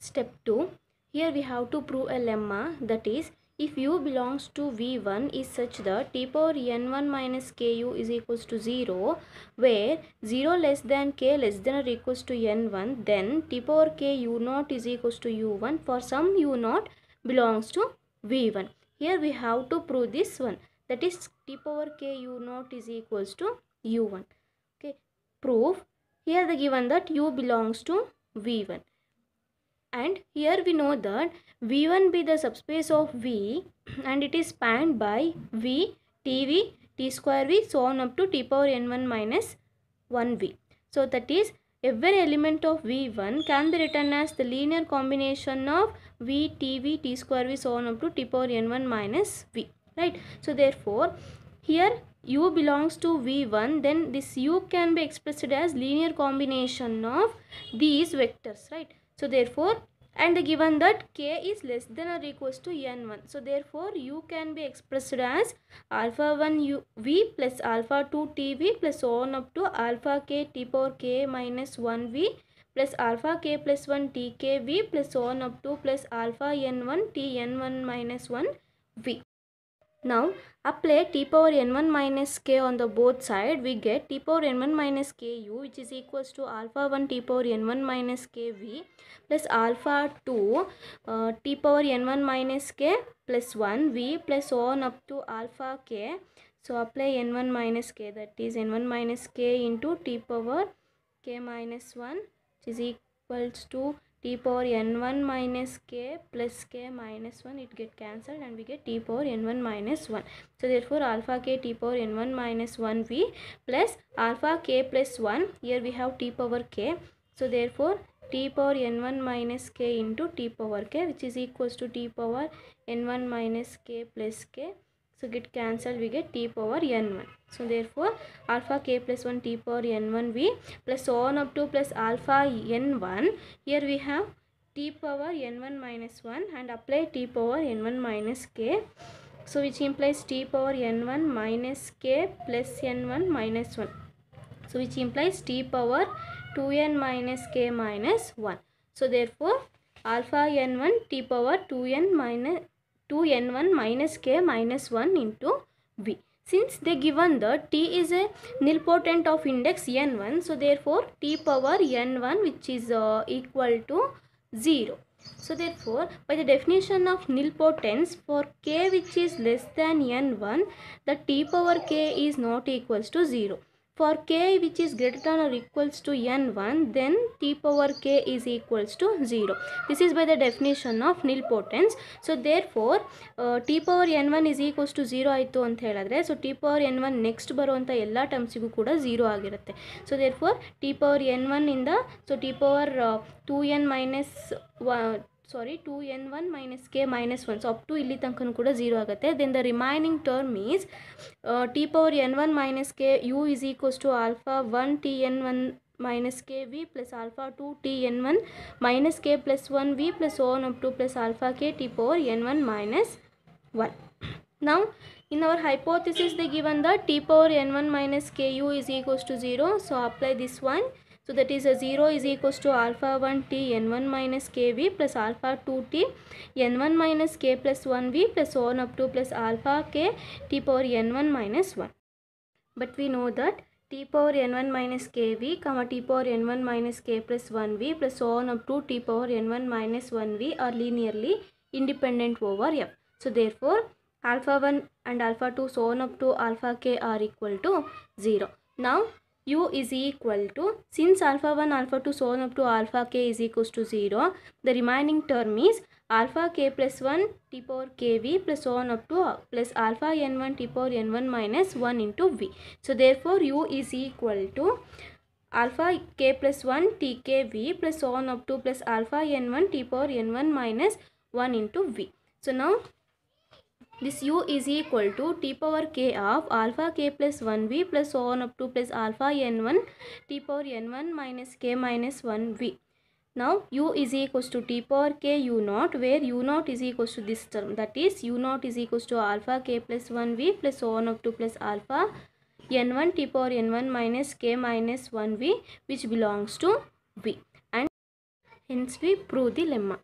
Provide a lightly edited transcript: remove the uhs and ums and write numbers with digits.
Step 2. Here we have to prove a lemma, that is, if u belongs to v1 is such that t power n1 minus ku is equals to 0, where 0 less than k less than or equals to n1, then t power k u0 is equals to u1 for some u0 belongs to v1. Here we have to prove this one, that is t power k u0 is equals to u1. Okay, proof. Here the given that u belongs to v1. And here we know that v1 be the subspace of v and it is spanned by v, tv, t square v, so on up to t power n1 minus 1v. So that is every element of v1 can be written as the linear combination of v, tv, t square v, so on up to t power n1 minus v. Right. So therefore here u belongs to v1, then this u can be expressed as linear combination of these vectors. Right. So therefore, and given that k is less than or equals to n1, so therefore u can be expressed as alpha 1 u v plus alpha 2 tv plus so on up to alpha k t power k minus 1v plus alpha k plus 1 tk v plus so on up to plus alpha n1 t n1 minus 1 v. Now apply t power n1 minus k on the both side, we get t power n1 minus ku, which is equals to alpha 1 t power n1 minus kv plus alpha 2 t power n1 minus k plus 1 v plus so on up to alpha k. So apply n1 minus k, that is n1 minus k into t power k minus 1, which is equals to t power n1 minus k plus k minus 1, it get cancelled and we get t power n1 minus 1. So therefore alpha k t power n1 minus 1v plus alpha k plus 1, here we have t power k, so therefore t power n1 minus k into t power k, which is equals to t power n1 minus k plus k, so get cancelled, we get t power n1. So therefore alpha k plus 1 t power n1 v plus so on up to plus alpha n1, here we have t power n1 minus 1 and apply t power n1 minus k, so which implies t power n1 minus k plus n1 minus 1, so which implies t power 2n minus k minus 1. So therefore alpha n1 t power 2n minus 2n1 minus k minus 1 into v. Since they given that t is a nilpotent of index n1, so therefore t power n1 which is equal to 0. So therefore by the definition of nilpotence, for k which is less than n1, the t power k is not equals to 0. For k which is greater than or equals to n1, then t power k is equals to 0. This is by the definition of nilpotence. So therefore t power n1 is equals to 0 ಆಯಿತು ಅಂತ ಹೇಳಿದ್ರೆ, so t power n1 next ಬರುವಂಥ ಎಲ್ಲ ಟರ್ಮ್ಸಿಗೂ ಕೂಡ 0 ಆಗಿರುತ್ತೆ. So therefore t power n1 ಇಂದ so t power 2n minus 2n1 minus k minus 1, so up to ಇಲ್ಲಿ ತನಕ ಕೂಡ 0 ಆಗುತ್ತೆ. Then the remaining term is t power n1 minus k u is equals to alpha 1 tn1 minus kv plus alpha 2 tn1 minus k plus 1v plus so on up to plus alpha k t power n1 minus 1. Now in our hypothesis they given that t power n1 minus ku is equals to 0, so apply this one. So that is a 0 is equals to alpha 1 t n1 minus kv plus alpha 2 t n1 minus k plus 1v plus so on up to plus alpha k t power n1 minus 1. But we know that t power n1 minus kv comma t power n1 minus k plus 1v plus so on up to t power n1 minus 1v are linearly independent over f. So therefore alpha 1 and alpha 2 so on up to alpha k are equal to 0. Now u is equal to, since alpha 1 alpha 2 so on up to alpha k is equals to 0, the remaining term is alpha k plus 1 t power kv plus so on up to plus alpha n1 t power n1 minus 1 into v. So therefore u is equal to alpha k plus 1 tkv plus so on up to plus alpha n1 t power n1 minus 1 into v. So now this u is equal to t power k of alpha k plus 1v plus so on up to plus alpha n1 t power n1 minus k minus 1v. Now u is equals to t power k u0, where u0 is equals to this term, that is u0 is equals to alpha k plus 1v plus so on up to plus alpha n1 t power n1 minus k minus 1v, which belongs to v. And Hence we prove the lemma.